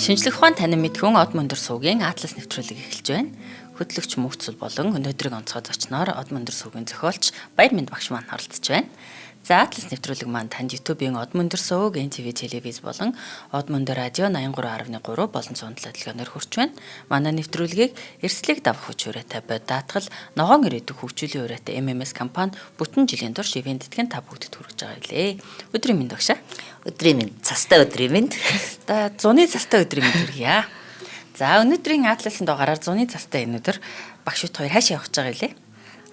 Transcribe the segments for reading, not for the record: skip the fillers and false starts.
Шинжлэх ухаан танин мэдхүн од мөндөр суугийн Атлас нэвтрүүлэг эхэлж байна. Хөтлөгч Мөвцөл болон өнөөдрийн онцгой зочноор од мөндөр суугийн зохиолч Баярмэнд багш маань оролцож байна. За Атлас нэвтрүүлэг маань танд YouTube-ийн од мөндөр сууг, NTV телевиз болон од мөндөр радио 83.3 болон цундал хөтөлбөрөөр хүрч байна. Манай нэвтрүүлгийг эрсдлийг давах хүч өрөөтэй бод даатгал ногоон ирээдүйг хөгжүүлийн өрөөтэй MMS компани бүтэн жилийн турш ивент тэтгэн та бүгдэд хүргэж байгаа билээ. Өдрийн мэнд багшаа. Өдрийн мэнд, цастай өдрийн мэнд. Зуны цастай өдрийн мэнд хүргье. За өнөөдрийн Атласын дугаараар зуны цастай энэ өдөр багш хоёр хаашаа явах гэж байгаа вэ?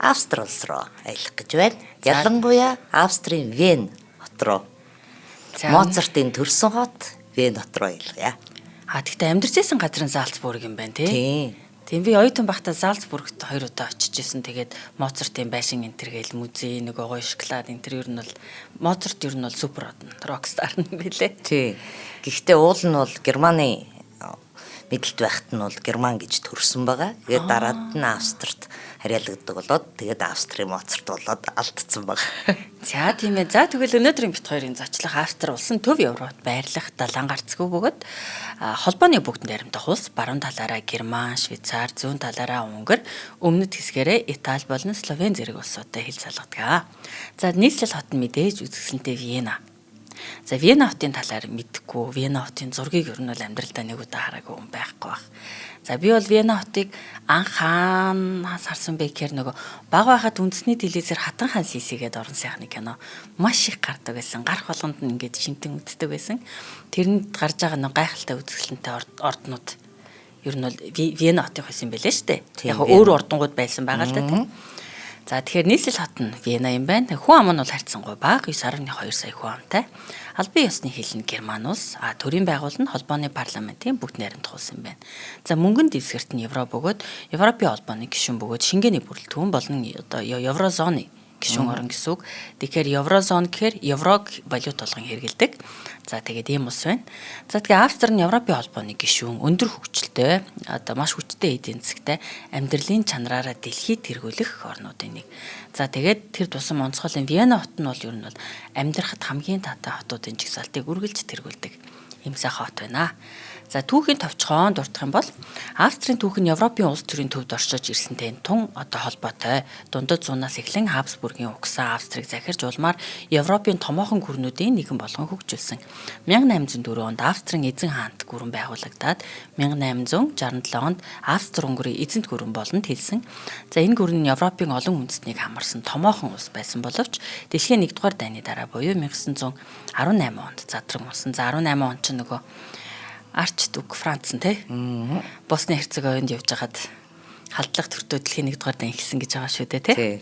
Австри улс руу аялах гэж байна. Ялангуяа Австрийн Вен хот руу. Моцартын төрсөн хот Вен хот руу аялъя. Тэгтээ амьдарч байсан газрын Залцбург юм байна тий. Тийм би оюутан байхдаа Залцбургт 2 удаа очиж исэн. Тэгээд Моцартын байшин энтергээл музей нөгөө гоё шоколад энтер ер нь бол Моцарт ер нь бол супер рокстар юм билээ. Тий. Гэхдээ уул нь бол Германы мэдлэлт байхад нь бол Герман гэж төрсөн байгаа. Тэгээд дараад нь Австрт харьяалагддаг болоод тэгээд Австрийн Моцарт болоод алдсан баг. За тийм ээ. За тэгвэл өнөөдрийн бит хоёрын зочлох Австри улсын төв Европт байрлах далайн гарцгүй бөгөөд холбооны бүгд найрамдах улс баруун талаараа Герман, Швейцар, зүүн талаараа Унгар, өмнөд хэсгээрээ Итали болон Словен зэрэг улсуудтай хил салгадаг. За нийслэл хот нь мэдээж үзэсгэлэнтэй Вена. За Вена хотын талаар мэдхгүй, Вена хотын зургийг ер нь бол амьдралдаа нэг удаа хараагүй хүн байхгүй баг. За би бол Вена хотыг анх хаанаас харсан бэ гэхээр нөгөө баг байхад үндэсний телевизээр Хатан хаан сисигээд орон сайхны кино маш их гардаг байсан. Гарах болгонд нь ингээд шинтэн үздэг байсан. Тэрэнд гарч байгаа нэг гайхалтай үзэсгэлэнтэй орднууд ер нь бол Вена хотын байсан байлээ шүү дээ. Яг өөр ордонгууд байсан байгаа л да тийм. За тэгэхээр нийслэл хот нь Вена юм байна. Хүн ам нь бол харьцангуй бага 9.2 сая хүн амтай. Албан ёсны хэл нь Герман улс, төрийн байгуул нь холбооны парламентын бүгд найрамдах улс юм байна. За мөнгөнд дэвсгэрт нь евро бөгөөд Европын холбооны гишүүн бөгөөд шингээний бүрэлдэхүүн болон одоо еврозоны гишүүн орон гэсэн үг. Тэгэхээр еврозон гэхээр еврог валют болгон хэрэгэлдэг. За тэгээд ийм улс байна. За тэгээд Австри нь Европын холбооны гишүүн өндөр хөгжилтэй, одоо маш хүчтэй эдийн засгтай амьдралын чанараараа дэлхийд тэргүүлэх орнуудын нэг. За тэгээд тэр тусам онцгойлын Вена хот нь бол ер нь бол амьдрахад хамгийн таатай хотуудын жигсаалтыг үргэлж тэргүүлдэг юм сайхан хот байна. За түүхийн товчхон дурдах юм бол Австрийн түүх нь Европын улс төрийн төвд оршиж ирсэнтэй тун одоо холбоотой. Дундад зуунаас эхлэн Habsburg-ийн угсаа Австрийг захирж улмаар Европын томоохон гүрнүүдийн нэгэн болгон хөгжүүлсэн. 1804 онд Австрийн эзэн хаант гүрэн байгуулагдаад 1867 онд Австри-Унгарын эзэнт гүрэн болонд хэлсэн. За энэ гүрэн нь Европын олон үндэстнийг хамарсан томоохон улс байсан боловч дэлхийн 1-р дайны дараа буюу 1918 онд задраг болсон. За 18 онд ч нөгөө Арчдүк Франц нь тий. Босны Херцеговинд явж хагаад халдлага төртөө дэлхийн 1-р дан ихсэн гэж байгаа шүү дээ тий.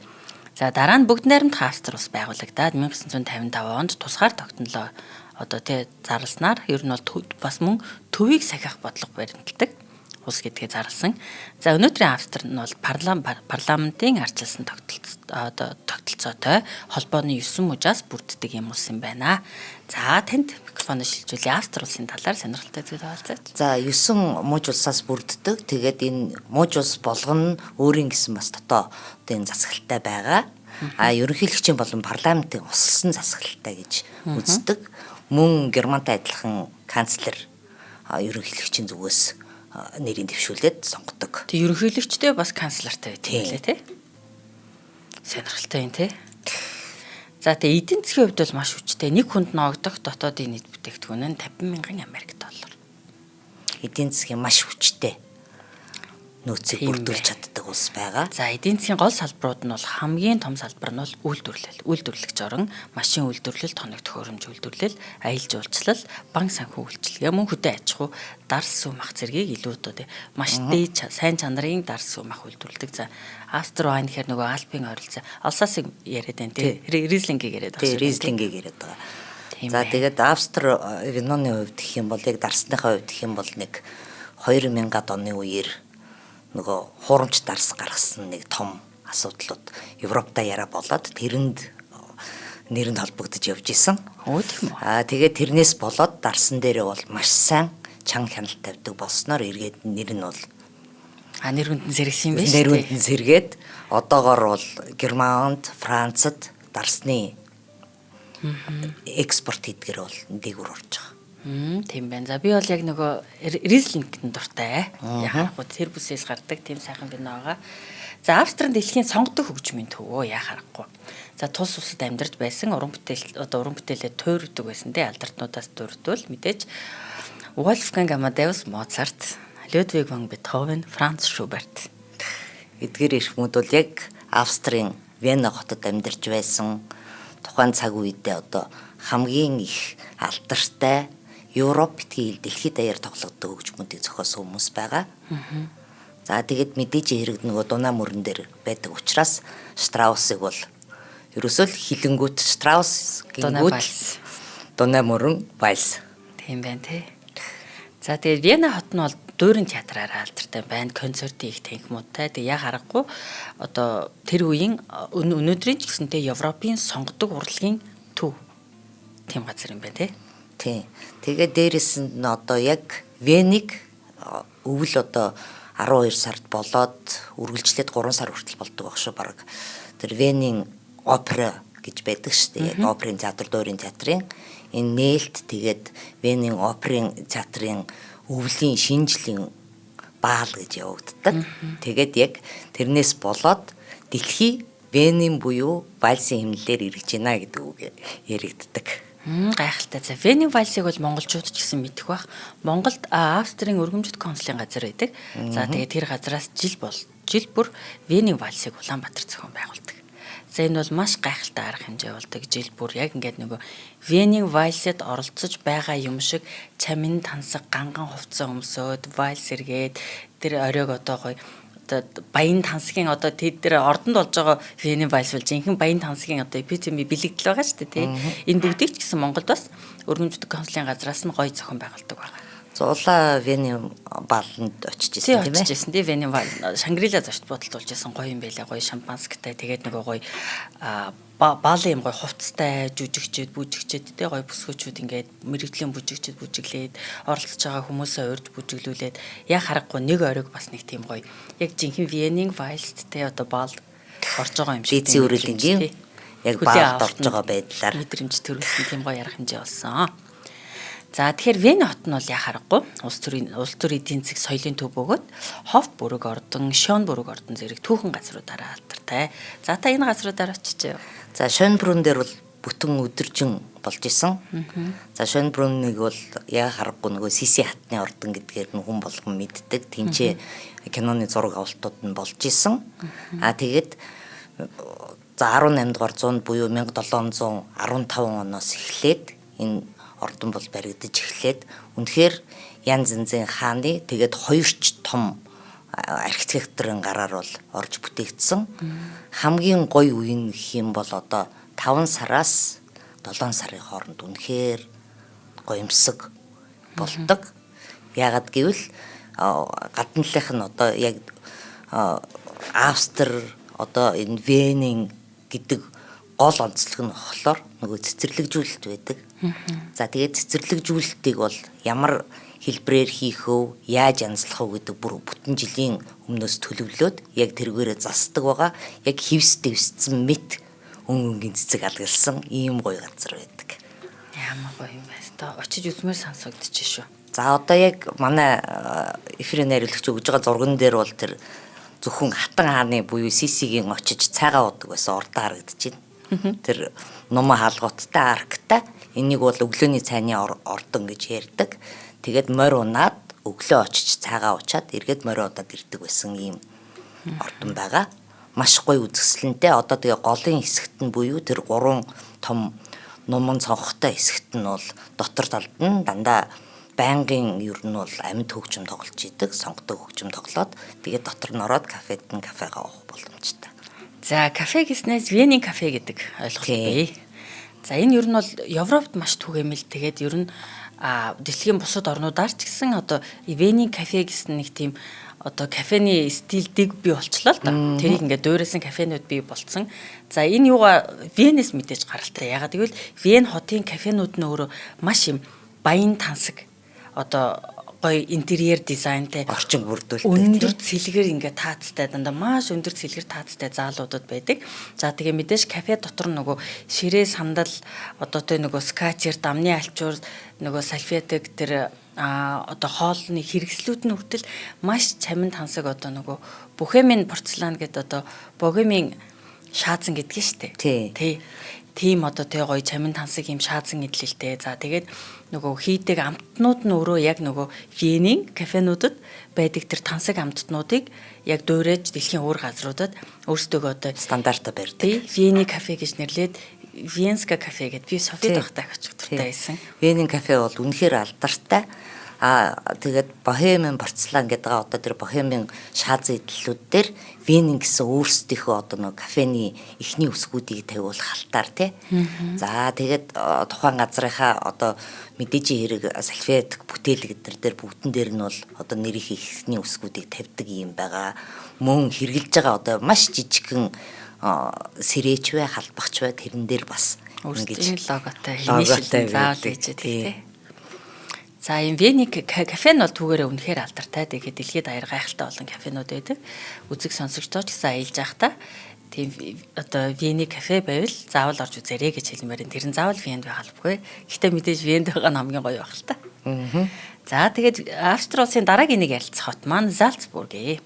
За дараа нь бүгд найрамдах Австри улс байгуулагдаад 1955 онд тусгаар тогтнолоо одоо тий зарласнаар ер нь бол бас мөн төвийг сахих бодлого баримталдаг улс гэдгээ зарласан. За өнөөдрийн Австри нь бол парламентын ардчилсан тогтолцоотой холбооны 9 мужаас бүрддэг юм улс юм байна. За танд микрофоноо шилжүүлээ. Австри улсын талаар сонирхолтой зүйл хаалцаач. За 9 муж улсаас бүрддэг. Тэгээд энэ муж улс болгоно өөрийн гэсэн бас дотоодын засаглалтай байгаа. Ерөнхийлөгчийн болон парламентын усалсан засаглалтай гэж үздэг. Мөн Германтай адилхан канцлер ерөнхийлөгчийн зүгээс нэрийн дэвшүүлээд сонгодог. Тэг ерөнхийлөгчтэй бас канцлертай байдаг лээ тий. Сонирхолтой юм тий. За тэг эдийн засгийн хувьд бол маш хүчтэй. Нэг хүнд ноогдох дотоодын нийт бүтээгдэхүүн нь 50,000 Америк доллар. Эдийн засгийн маш хүчтэй нөөцийг бүрдүүлж чаддаг улс байгаа. За эдийн засгийн гол салбарууд нь бол хамгийн том салбар нь бол үйлдвэрлэгч орон, машин үйлдвэрлэл, тоног төхөөрөмж үйлдвэрлэл, аялал жуулчлал, банк санхүү үйлчилгээ, мөн хөдөө аж ахуй, дарс сум мах зэргийг илүү одоо маш дээд сайн чанарын дарс сум мах үйлдвэрлэдэг. За Австри вайн гэхээр нөгөө Альпийн ойролцоо Алсасыг яриад байна тий. Ризлингийг яриад байгаа. Тий, Ризлингийг яриад байгаа. За тэгээд Австри виноны хувьд гэх юм бол яг дарсныхаа хувьд гэх юм бол нэг 2000-ад оны үеэр нөгөө хуурамч дарс гаргасан нэг том асуудлууд Европта яриа болоод тэрэнд нэрэнд холбогдож явж исэн. Тийм үү. Тэгээд тэрнээс болоод дарсан дээрээ бол маш сайн чанга хяналт тавьдаг болсноор эргээд нэр нь бол нэр хүнд нь сэргсэн юм байна шүү дээ. Нэр хүнд нь сэргээд одоогоор бол Германд, Францад дарсны экспорт хийдгэр бол дээгүүр орж байгаа. Тийм байна. За би бол яг нөгөө Ризлинг дуртай. Яхахгүй тэр бүсээс гардаг тийм сайхан вино байгаа. За Австрийн дэлхийн сонгодог хөгжмийн төвөө яхахгүй. За тус усад амьдарч байсан уран бүтээлээ туйрдаг байсан те алдартнуудаас дурдвал мэдээж Wolfgang Amadeus Mozart, Ludwig van Beethoven, Franz Schubert Эдгээр эрхмүүд бол яг Австрийн Вена хотод амьдарч байсан тухайн цаг үедээ одоо хамгийн их алдартай Европ битгий дэлхийд даяар тоглогддог хөгжмүүдийг зохиосон хүмүүс байгаа. За тэгээд мэдээж хэрэг нөгөө дунаа мөрөн дээр байдаг учраас Штраусыг бол ерөөсөө л хилэнгүүт Штраус гингүүт дунаа мөрөн вальс. Тийм байна тий. За тэгээд Вена хот нь бол дуурин театраараа алдартай байна. Концертын их танхимуудтай. Тэг яг харахгүй одоо тэр үеийн өнөөдрийн ч гэсэнтэй Европын сонгодог урлагийн төв тийм газар юм байна тий. Тийм. Тэгээд дээрэс нь одоо яг Венийг өвөл одоо 12 сард болоод үргэлжлээд 3 сар хүртэл болдог байх шүү баг. Тэр Венийн опера гэж байдаг шүү дээ. Яг оперын театр, дуурин театрын энэ нээлт тэгээд Венийн оперын театрын өвлийн шинжлэлийн баал гэж явагддаг. Тэгээд яг тэрнээс болоод дэлхий Венийн буюу вальсын хэмнэлээр эргэж байна гэдэг үг яригддаг. Гайхалтай. За Венийн вальсыг бол монголчууд ч гэсэн мэдэх бах. Монголд Австрийн өргөмжит консулын газар байдаг. За тэгээд тэр газараас жил бүр Венийн вальсыг Улаанбаатар зохион байгуулдаг. За энэ бол маш гайхалтай арга хэмжээ болдог. Жил бүр яг ингээд нөгөө Венийн вальсэд оролцож байгаа юм шиг чамин тансаг ганган хувцас өмсөөд вальс эргээд тэр оройг одоо гоё баян тансгийн одоо тэр ордонд болж байгаа Венийн вальс бол жинхэнэ баян тансгийн одоо эпицеми бэлэгдэл байгаа шүү дээ тий. Энэ бүгдийг ч гэсэн Монголд бас өргөмжлөлт консулын газраас нь гоё зохион байгуулдаг байгаа. Зулаа Венийн бааланд очиж ирсэн тийм ээ. Очиж ирсэн тий. Венийн Шангрила зочд бодолд болж ирсэн гоё юм байлаа. Гоё шампансктай тэгээд нөгөө гоё баалын юм гоё хувцастай жүжигчээд бүжигчээд тий гоё бүсгүүчүүд ингээд мэрэгжлийн бүжигчээд бүжиглээд оролцож байгаа хүмүүсээ урьж бүжиглүүлээд яг харахгүй нэг оройг бас нэг тийм гоё яг жинхэнэ Венийн вальст тий одоо баал орж байгаа юм шиг эцсийн үрэлэнгийн яг баалд орж байгаа байдлаар мэдрэмж төрүүлсэн тийм гоё арга хэмжээ болсон. За тэгэхээр Вен хот нь бол яг харахгүй улс төрийн эдийн засаг соёлын төв бөгөөд Хоф бүрэг ордон, Шон бүрэг ордон зэрэг түүхэн газруудаараа алдартай. За та энэ газруудаар очиж. За Шонбрун дээр бол бүтэн өдөржин болж исэн. За Шонбруныг бол яг харахгүй нөгөө Сиси хатны ордон гэдгээр нь хүн болгон мэддэг. Тинчээ киноны зураг авалтууд нь болж исэн. Тэгээд за 18 дугаар зуунд буюу 1715 оноос эхлээд энэ ордон бол баригдаж эхлээд үнэхээр янз янзын хааны тэгээд хоёрч том архитектурын гараар бол орж бүтээгдсэн. Хамгийн гоё үе нь гэх юм бол одоо 5 сараас 7 сарын хооронд үнэхээр гоёмсог болдог. Яагаад гэвэл гадналынх нь одоо яг Австри одоо энэ Венийн гэдэг гол онцлог нь болохоор нөгөө цэцэрлэгжүүлэлт байдаг. За тэгээд цэцэрлэгжүүлэлтийг бол ямар хэлбэрээр хийх вэ, яаж янзлах вэ гэдэг бүр бүтэн жилийн өмнөөс төлөвлөөд яг тэргээрээ засдаг байгаа. Яг хевс-дэвсцэн мэт өнгийн цэцэг алгалсан ийм гоё газар байдаг. Ямар гоё юм бэ? Та очиж үзмээр сонсогдчих шүү. За одоо яг манай эфирийн найруулагч өгж байгаа зурган дээр бол тэр зөвхөн Хатан хааны буюу Сисигийн очиж цайгаа уудаг байсан урдаа харагдаж байна. Тэр нумаа хаалгууттай арктай энийг бол өглөөний цайны ордон гэж ярьдаг. Тэгээд морь унаад өглөө очиж цайгаа уучаад эргээд морь удаад ирдэг байсан ийм ордон байгаа. Маш гоё үзэсгэлэнтэй. Одоо тэгээ голын хэсэгт нь буюу тэр 3 том нуман цонхтой хэсэгт нь бол дотор талд нь дандаа байнгын ер нь бол амьд хөгжим тоглож идэг, сонгодог хөгжим тоглоод тэгээд дотор нь ороод кафег уух боломжтой. За кафе гэснээс Венийн кафе гэдэг ойлголт бий. За энэ ер нь бол Европт маш түгээмэл. Тэгээд ер нь дэлхийн бусад орнуудаар ч гэсэн одоо Венийн кафе гэсэн нэг тийм одоо кафений стилийг бий болчлоо л да. Тэрийг ингээд дуурайсан кафенууд бий болцсон. За энэ юугаа Венээс мэдээж гаралтай. Ягаад гэвэл Вен хотын кафенууд нь өөрөө маш юм баян тансаг одоо гоё интерьер дизайнтай орчин бүрдүүлдэг. өндөр цэлгэр ингээ таацтай дандаа маш өндөр цэлгэр таацтай заалуудад байдаг. За тэгээ мэдээж кафе дотор нөгөө ширээ сандал одоо тэ нөгөө скатчер дамны альчуур нөгөө салфетик тэр одоо хоолны хэрэгслүүд нь хүртэл маш чамин тансаг одоо нөгөө бохемийн порцелан гэдэг одоо богемийн шаазан гэдгийг штэ. Тий. Тийм одоо тэг гоё чамин тансаг юм шаазан идэлтэй. За тэгээд нөгөө хийдэг амтнууд нь өөрөө яг нөгөө Венийн кафенуудад байдаг тэр тансаг амтнуудыг яг дуурайж дэлхийн өөр газруудад өөрсдөө одоо стандартаа барьдаг. Тий. Вений кафе гэж нэрлээд Венска кафе гэдэг би Софид багтаа очих дуртай байсан. Венийн кафе бол үнэхээр алдартай. Тэгээд бохемийн порцелан гэдэг одоо тэр бохемийн шаазын идэлүүд дээр Венийн гэсэн өөрсдийнхөө одоо нэг кафений эхний үсгүүдийг тавиулах халтаар тий. За тэгээд тухайн газрынхаа одоо мэдээжийн хэрэг салфетик бүтээл гэдэр дээр бүгдэн дээр нь бол одоо нэрийн эхний үсгүүдийг тавьдаг юм байгаа. Мөн хэрглэж байгаа одоо маш жижигхэн сэрэч вэ халбагч вэ тэрэн дээр бас ингэж логотой хинээшилтэй заавал гэж тий. За энэ Вений кафе нь бол түүгээрээ үнэхээр алдартай. Тэгээд дэлхийд аяар гайхалтай олон кафенууд байдаг. Үзэг сонсогчдоо ч гэсэн аялж явахдаа тийм одоо Вений кафе байвал заавал орж үзээрэй гэж хэлмээр энэ. Тэр нь заавал Венд байх албагүй. Гэхдээ мэдээж Венд байгаа нь хамгийн гоё байх л та. За тэгээд Австри улсын дараагийн нэг ярилцах хот маань Зальцбург ээ.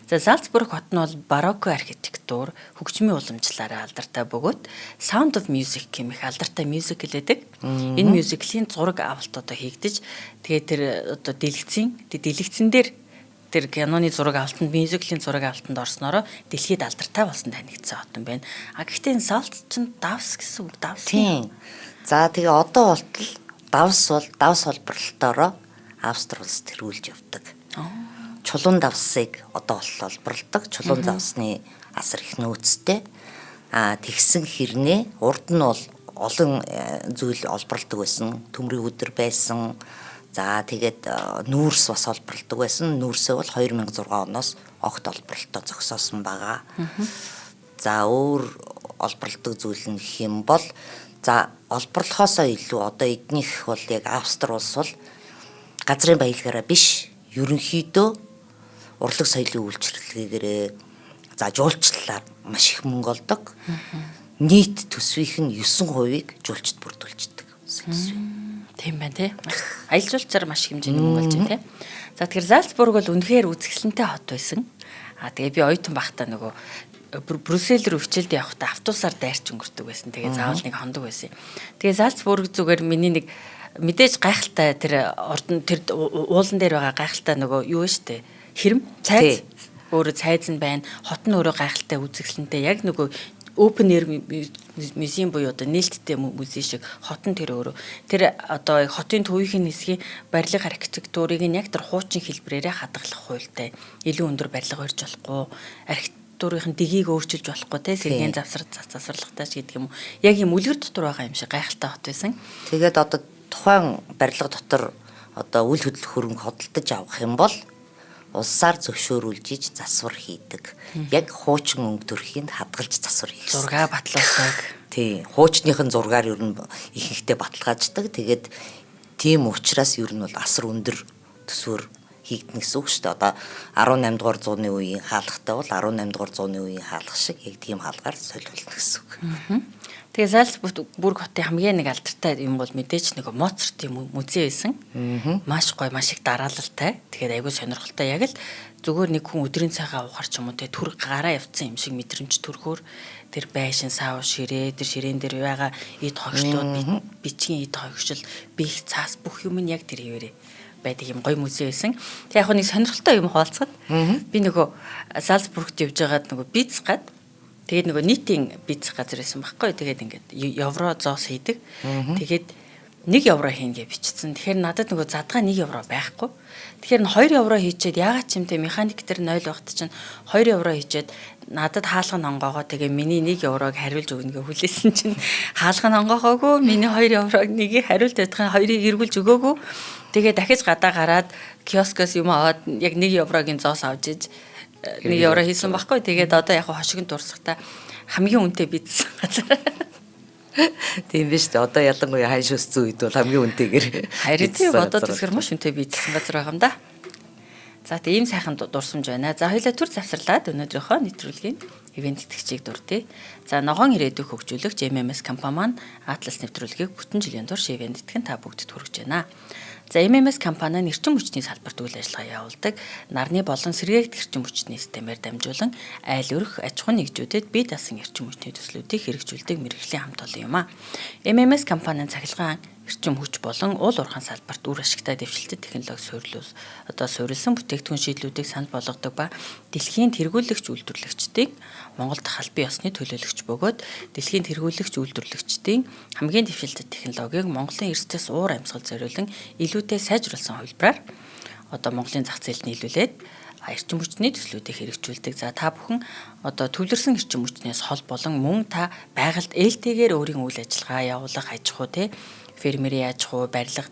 За Зальцбург хот нь бол барокко архитектур, хөгжмийн уламжлалаараа алдартай бөгөөд Sound of Music гэмэх алдартай мюзикл гэдэг. Энэ мюзиклийн зураг авалт одоо хийгдэж тэгээд тэр одоо дэлгэцэн дээр тэр киноны зураг авалтанд мюзиклийн зураг авалтанд орсноороо дэлхийд алдартай болсон танигдсан хот юм байна. Гэхдээ энэ Салц чинь давс гэсэн үг давс. Тийм. За тэгээ одоо болтол давс холборлолтоороо Австри улс тэргүүлж явдаг. Чулуун давсыг одоо олборлдог. Чулуун давсны асар их нөөцтэй. Тэгсэн хэрнээ урд нь бол олон зүйл олборлдог байсан. Төмрийн өдөр байсан. За тэгээд нүүрс бас олборлдог байсан. Нүүрсээ бол 2006 оноос огт олборлолтоо зогсоосон байгаа. За өөр олборлдог зүйл нь гэх юм бол за олборлохоосоо илүү одоо эднийх бол яг Австри улс бол газрын баялагаараа биш ерөнхийдөө урлаг соёлын үйлчлэгээрээ за жуулчлалаар маш их мөнгө олдог. Нийт төсвийн 9%-ийг жуулчд бүрдүүлждэг. Тийм байна тий. Аялал жуулчаар маш хэмжээний мөнгө олж байна тий. За тэгэхээр Зальцбург бол үнэхээр үзэсгэлэнтэй хот байсан. Тэгээ би оюутан байхдаа нөгөө Брюссел рүү хичээлд явахдаа автобусаар дайрч өнгөрдөг байсан. Тэгээ заавал нэг хондог байсан. Тэгээ Зальцбург зүгээр миний нэг мэдээж гайхалтай тэр уулан дээр байгаа гайхалтай нөгөө юу вэ штэ хэрэм цайз өөрөө цайз нь байна. Хот нь өөрөө гайхалтай үзэсгэлэнтэй яг нөгөө open air музейм буюу одоо нээлттэй музей шиг хот нь тэр өөрөө тэр одоо хотын төвийн хэсгийн барилга архитектурыг нь яг тэр хуучин хэлбэрээрээ хадгалах хуультай илүү өндөр барилга барьж болохгүй архитектурын дгийг өөрчилж болохгүй те сэргийн завсарлагтай ч гэдэг юм уу яг юм үлгэр дотор байгаа юм шиг гайхалтай хот байсан. Тэгээд одоо тухайн барилга дотор одоо үйл хөдлөх хөрөнгө хөдөлж авах юм бол улсаар зөвшөөрүүлж засвар хийдэг. Яг хуучин өнгө төрхийг хадгалж засвар хийх. Зураг батлуулдаг. Тий, хуучныхын зургаар ер нь ихэнхдээ баталгааждаг. Тэгээд тийм учраас ер нь бол асар өндөр төсвөр хийгдэнэ гэсэн үг шүү дээ. Одоо 18 дугаар зууны үеийн хаалгатай бол 18 дугаар зууны үеийн хаалга шиг яг тийм хаалгаар солиулна гэсэн үг. Тэгээ Зальцбург хотын хамгийн нэг алдартай юм бол мэдээж нэг Моцартын музей байсан. Маш гоё, маш их дараалалтай. Тэгээд айгүй сонирхолтой яг л зүгээр нэг хүн өдрийн цагаа ухаар ч юм уу те түр гараа явцсан юм шиг мэдрэмж төрхөөр тэр байшин сав ширээ тэр ширээн дээр байгаа эд хогшлууд бичгийн эд хогшил бих цаас бүх юм нь яг тэр хэвээрээ байдаг юм гоё музей байсан. Тэг яг нэг сонирхолтой юм хаалцахад би нөгөө Зальцбургт явж байгаад нөгөө биц гад тэгээд нөгөө нийтийн биц газар байсан байхгүй. Тэгээд ингээд евро зоос хийдэг. Тэгээд 1 евро хийнгээ бичсэн. Тэгэхээр надад нөгөө задгаа 1 евро байхгүй. Тэгэхээр 2 евро хийчихэд ягаад ч юм те механик дээр 0 багт чинь 2 евро хийчихэд надад хаалган онгоогоо тэгээ миний 1 еврог хариулж өгнө гэж хүлээсэн чинь хаалган онгоогоогүй миний 2 еврог нэгийг хариулж байдахын 2-ыг эргүүлж өгөөгүй. Тэгээ дахиж гадаа гараад киоскоос юм аваад яг 1 еврогийн зоос авч иж 1 евро хийсэн байхгүй. Тэгээд одоо яг хошигт дурсахта хамгийн үнэтэй биз газар. Тийм биш үү? Одоо ялангуяа хань шүсцэн үед бол хамгийн үнэтэйгээр. Харин тийм одоо тэгэхээр маш үнэтэй биелсэн газар байгаа юм да. За тийм ийм сайхан дурсамж байна. За хоёлаа төр завсарлаад өнөөдрийнхөө нэвтрүүлгийн ивент тэтгэгчийг дурдъя. За ногоон ирээдүйг хөгжүүлэгч MMS компани маань Atlas нэвтрүүлгийг бүтэн жилийн турш ивент тэтгэн та бүгдэд хүргэж байна. За MMS компани нь эрчим хүчний салбарт үйл ажиллагаа явуулдаг. Нарны болон сэргээгт эрчим хүчний системээр дамжуулан айл өрх аж ахуйн нэгжүүдэд бие даасан эрчим хүчний төслүүдийг хэрэгжүүлдэг мэргэжлийн хамт олон юм а. MMS компанийн цахилгаан эрчим хүч болон уул уурхайн салбарт үр ашигтай дэвшилтэд технологи суурилсан бүтээгдэхүүн шийдлүүдийг санал болгодог ба дэлхийн тэргүүлэгч үйлдвэрлэгчдийн Монгол дахь албан ёсны төлөөлөгч бөгөөд дэлхийн тэргүүлэгч үйлдвэрлэгчдийн хамгийн дэвшилтэд технологиг Монголын эрсдэс уур амьсгал зориулан илүүтэй сайжруулсан хувилбараар Монголын зах зээлд нийлүүлээд эрчим хүчний төслүүдийг хэрэгжүүлдэг. За та бүхэн төвлөрсөн эрчим хүчнээс хол болон мөн та байгальд ээлтэйгээр өөрийн үйл ажиллагаа явуулах аж ахуй фермерийн аж ахуй барилга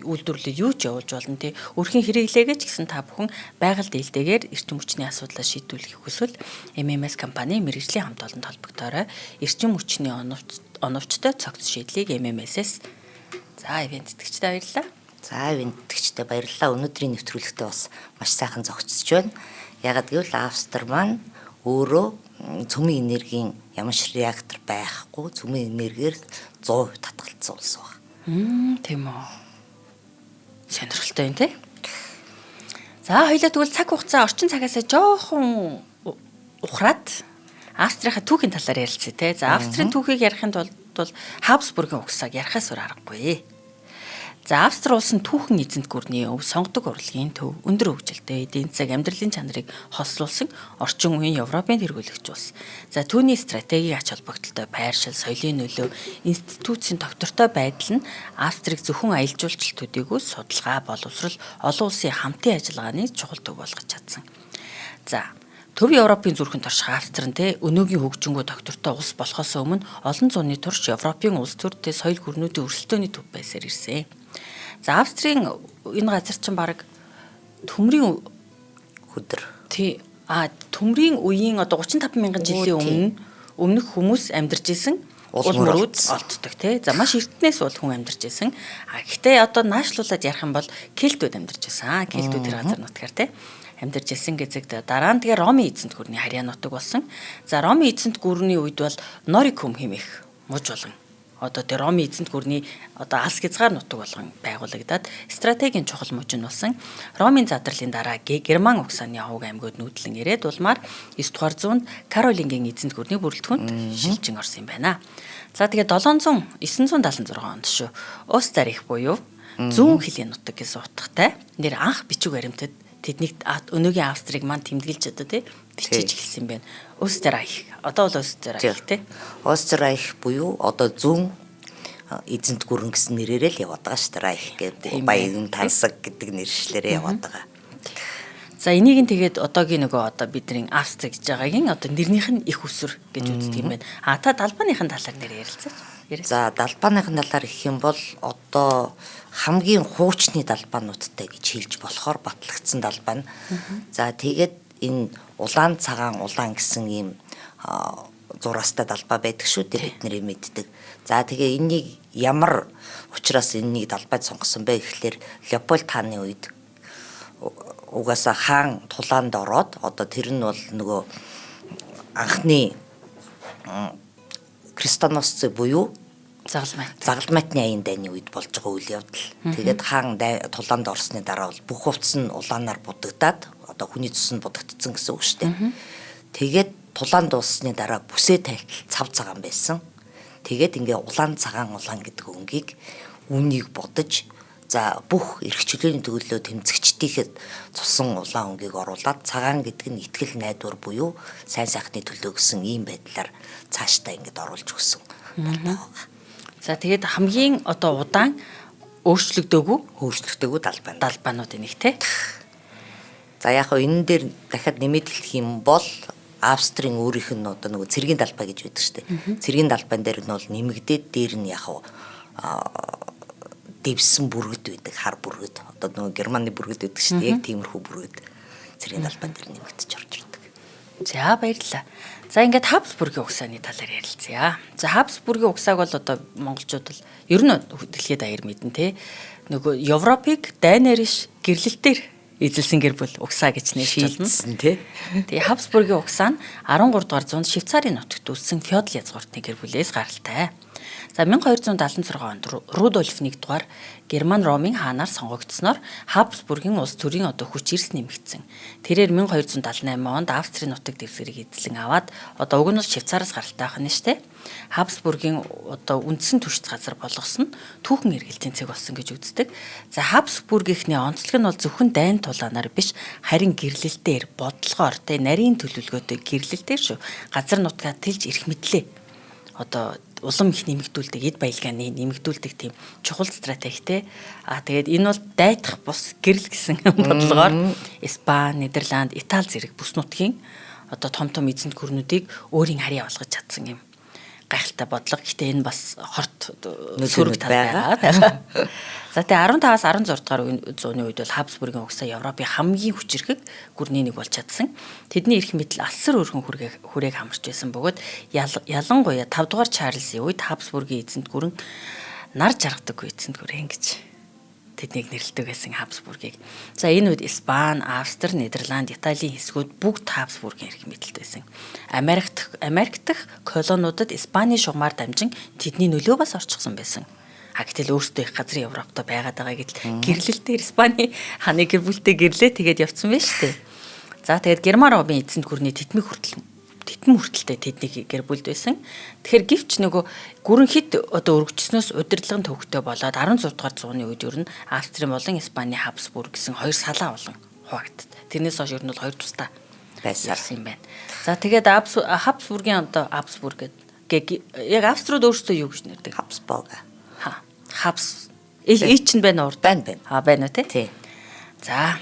үйлдвэрлэлд юу ч явуулж болно тий. Өрхийн хэрэглээгээ ч гэсэн та бүхэн байгальд ээлтэйгээр эрчим хүчний асуудлаа шийдвэрлэх хүсвэл MMS компани мэргэжлийн хамт олонд холбогдорой. Эрчим хүчний оновчтой цогц шийдлийг MMS-с ивент тэтгэгчдээ баярлалаа. За ивент тэтгэгчдээ баярлалаа. Өнөөдрийн нэвтрүүлэгтээ бас маш сайхан зогцож байна. Ягаад гэвэл Австри маань өөрөө цөмийн энергийн ямар ч реактор байхгүй цөмийн энергиэр 100% татгалцсан улс байна. Тийм үү. Сонирхолтой юм тий. За хоёлаа тэгвэл цаг хугацаа орчин цагаасаа жоохон ухраад Австрийн түүхийн талаар ярилцъя тий. За Австрийн түүхийг ярихын тулд Хабсбургийн угсааг ярихаас өөр аргагүй. За Австри улс нь түүхэн эзэнт гүрний өв сонгодог урлагийн төв өндөр хөгжилтэй эдийн засаг амьдралын чанарыг хослуулсан орчин үеийн Европын тэргүүлэгч улс. За түүний стратегийн ач холбогдолтой байршил, соёлын нөлөө, институцийн доктортой байдал нь Австрийг зөвхөн аялал жуулчлалтуудыг судалгаа, боловсрол, олон улсын хамтын ажиллагааны чухал төв болгож чадсан. За Төв Европын зүрхэнд орших Австри нь өнөөгийн хөгжингөө доктортой улс болохоос өмнө олон зууны турш Европын улс төртэй соёл гүрнүүдийн өрсөлдөөний төв байсаар ирсэн. За Австрийн энэ газар чинь баг төмрийн хөдөр. Төмрийн үеийн 35 мянган жилийн өмнөх хүмүүс амьдарч исэн уул мөрүүд олддог тий. За маш эртнээс бол хүн амьдарч исэн. Гэхдээ наашлуулад ярих юм бол кельтүүд амьдарч исэн. Кельтүүд тэр газар нутгаар тий амьдарч исэн гэзэгт дараа нь Ромын эзэнт гүрний харьяа нутаг болсон. За Ромын эзэнт гүрний үед бол Норикум хэмээх муж болгон тэр Ромын эзэнт гүрний алс хязгаар нутаг болгон байгуулагдаад стратегийн чухал муж нь болсон. Ромын задралын дараа Герман угсааны хавг аймагуд нүүдлэн ирээд улмаар 9 дугаар зуунд Каролингийн эзэнт гүрний бүрэлдэхүүнд шилжин орсон юм байна. За тэгээ 976 онд шүү. Остарих буюу зүүн хилийн нутаг гэсэн утгатай нэр анх бичиг баримтад тэднийг өнөөгийн Австрийг маань тэмдэглэж бичиж эхэлсэн байна. Österreich. Одоо бол Österreich тий. Österreich буюу зүүн эзэнт гүрэн гэсэн нэрээрээ л яваад байгаа шүү дээ. Reich гэдэг баян тансаг гэдэг нэршлэрээ яваад байгаа. За энийг нь тэгээд одоогийн бидний Австри гэж байгаагийн нэрнийх нь их үсвэр гэж үздэг юм байна. Та далбааныхын талаар нэр ярилцаач. За далбааныхын талаар гэх юм бол хамгийн хуучны далбаануудтай гэж хэлж болохоор батлагдсан далбаа нь. За тэгээд энэ улаан цагаан улаан гэсэн ийм зураастай далбаа байдаг шүү дээ бид нэр мэддэг. За тэгээ энийг ямар учраас энэнийг далбайд сонгосон бэ гэхлээр Леопольд хааны үед угаасаа хаан тулаанд ороод тэр нь бол нөгөө анхны крестоносц буюу загалмайтны аян дайны үед болж байгаа үйл явдал. Тэгээд хаан тулаанд орсны дараа бол бүх хувцс нь улаанаар будагдаад хүний цус нь будагдсан гэсэн үг шүү дээ. Тэгээд тулаанд дуусны дараа бүсээ тайлтал цав цагаан байсан. Тэгээд улаан цагаан улаан гэдэг өнгийг үнийг бодож бүх эрх чөлөөний төлөө тэмцэгчдийхэд цусан улаан өнгийг оруулаад цагаан гэдэг нь итгэл найдвар буюу сайн сайхны төлөө гэсэн ийм байдлаар цаашдаа оруулж өгсөн. За тэгээд хамгийн удаан өөрчлөгдөөгүй далбаанууд энийг тий. За яг энэ дээр дахиад нэмээд хэлэх юм бол Австрийн өөрийнх нь нөгөө цэргийн далбаа гэж байдаг шүү дээ. Цэргийн далбаан дээр нь бол нэмэгдээд дээр нь дэвсэн бүргэд байдаг, хар бүргэд. Нөгөө Германы бүргэд байдаг шүү дээ. Яг тиймэрхүү бүргэд цэргийн далбаан дээр нэмэгдэж орж ирдэг. За баярлалаа. За ингээд Habsburg-ийн угсааны талаар ярилцъя. За Habsburg-ийн угсааг бол одоо монголчууд бол ер нь дэлхийд даяар мэднэ те. Нөгөө Европыг дайнариш гэрлэлтээр эзэлсэн гэр бүл угсаа гэж нэрж болно тий. Тэгээ Habsburg-ийн угсаа нь 13 дугаар зуунд Швейцарын нутагт үүссэн феодал язгууртны гэр бүлээс гаралтай. За 1276 онд Рудольф 1-р Герман Ромын хаанаар сонгогдсноор Habsburg-ийн улс төрийн одоо хүч эрс нэмэгдсэн. Тэрээр 1278 онд Австрийн нутаг дэвсгэрийг эзлэн аваад одоо уг нь Швейцараас гаралтай байх нь штэ. Habsburg-ийн одоо үндсэн түшц газар болгосон түүхэн эргэлтийн цэг болсон гэж үздэг. За Habsburg-ийнхний онцлог нь бол зөвхөн дайн тулаанаар биш харин гэрлэлтээр бодлогоор тэ нарийн төлөвлөгөөтэй гэрлэлтээр шүү. Газар нутгаа тэлж ирэх мэдлээ. Одоо улам их нэмэгдүүлдэг, эд баялгааны нэмэгдүүлдэг тийм чухал стратегтэй. Тэгээд энэ бол дайдах бус гэрэл гэсэн бодлогоор Испани, Нидерланд, Итали зэрэг бүс нутгийн одоо том эзэнт гүрнүүдийг өөрийн харьяа болгож чадсан юм гайхалтай бодлого. Гэхдээ энэ бас хорт сөрөг тал байгаа. За тэгээ 15-аас 16 дугаар зууны үед бол Habsburg-ийн угсаа Европын хамгийн хүчирхэг гүрний нэг болж чадсан. Тэдний эрх мэдэл алсар өргөн хүрээг хамарч байсан бөгөөд ялангуяа 5 дугаар Чарльзын үед Habsburg-ийн эзэнт гүрэн нар жаргадаггүй эзэнт гүрэн гэж тэднийг нэрлэдэг байсан Habsburg-ыг. За энэ үед Испани, Австри, Нидерланд, Италийн хэсгүүд бүгд Habsburg-ийн эрх мэдэлд байсан. Америк дахь колониудад Испани шугамар дамжин тэдний нөлөө бас орчихсон байсан. Гэтэл өөртөө их газрын Европтой байгаад байгаа гэдэл гэрлэлтээр Испани хааны гэр бүлтэй гэрлээ тэгээд явцсан байж тээ. За тэгээд Герман Ромын эзэнт гүрний титмэн хүртэлтэй тэдний гэр бүлд байсан. Тэгэхээр гівч нөгөө гүрэн хит одоо өргөжснөөс удирдлагын төвхтэй болоод 16 дугаар зууны үед ер нь Австрийн болон Испани Habsburg гэсэн хоёр салаа болон хуваагдав. Тэрнээс хойш ер нь бол хоёр тусдаа байсан юм байна. За тэгээд Habsburg-ийн одоо Habsburg гэдэг яг Австриуд өөрсдөө юу гэж нэрдэг? Habsburg. Чинь байна уу? Байна. Байна уу тий. За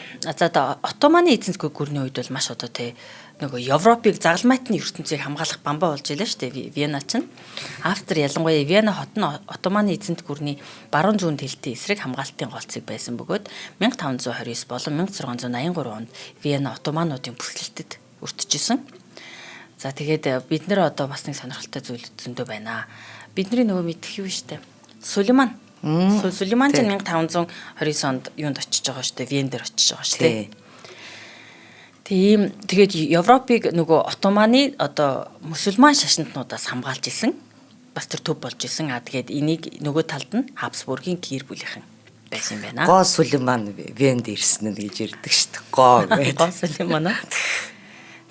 Отtomаны эзэнт гүрний үед бол маш одоо тий нөгөө Европыг загалмайтны ертөнцийг хамгаалах бамбаа болж илаа шүү дээ. Вена чинь. Австри ялангуяа Вена хот нь Отtomаны эзэнт гүрний баруун зүүн дэлтийн эсрэг хамгаалтын голцыг байсан бөгөөд 1529 болон 1683 онд Вена Отtomануудын бүсгэлтэд өртөжсэн. За тэгээд бид нэр одоо бас нэг сонирхолтой зүйл зөндөө байна. Бидний нөгөө мэдэх юу штэ. Сулейман ч 1529 онд юунд очиж байгаа шүү дээ. Вен дээр очиж байгаа шүү дээ. Тэгээд Европыг нөгөө Отtomаны одоо мусульман шашинтнуудаас хамгаалж исэн. Бас тэр төв болж исэн. Тэгээд энийг нөгөө талд нь Habsburg-ийн гэр бүлийнхэн байсан юм байна. Гоо Сулейман Венд ирсэн нь гэж ирдэг шүү дээ. Гоо гэдэг. Гоо Сулейман.